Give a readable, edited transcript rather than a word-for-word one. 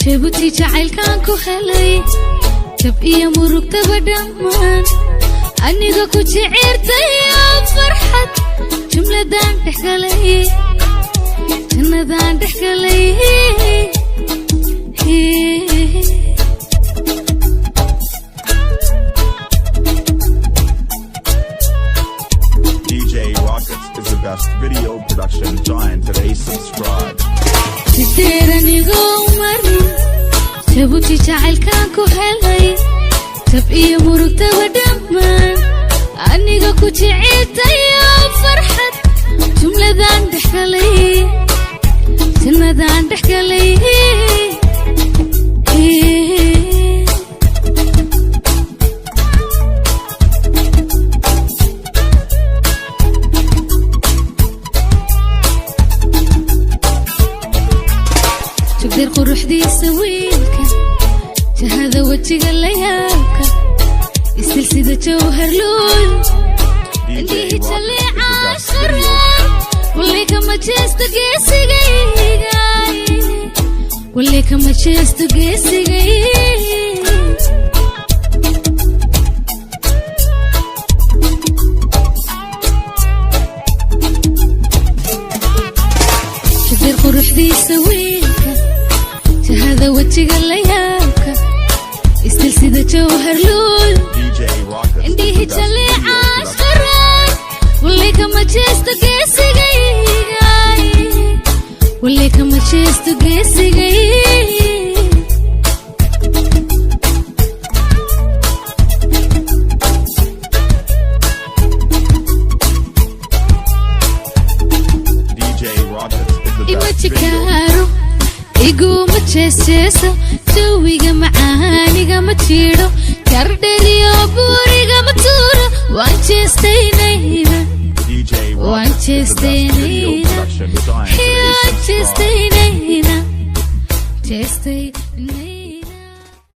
Djabuti jacaylkan ku helay jab iyo murugtaba dhammaan aniga ku jecirtay farxad jumladan dhexgalay jannadan dhexgalay DJ Rockets is the best video production giant today. Subscribe. Djabuti jacaylkan ku helay jab iyo murugtaba dhammaan aniga ku jecirtay farxad jumladan dhexgalay jannadan dhexgalay jabdir quruxdiisa wiilka jahada wajiga layaalka istilsida jawhar luul indhihi jaleeca ashqaraan wallay kama jeesto geesigayga wallay kama jeesto geesigay jabdir quruxdiisa wiilka jahada wajiga layaalka istilsida jawhar luul indhihi jaleeca ashqaraan wallay kama jeesto geesigayga wallay kama jeesto geesigay imajikaaro iguma jeesjeeso jawiga macaaniga ma jiro kardheriyo buuriga ma tuuro waan jeestaynayna waan jeestaynayna waan jeestaynayna jeestaynayna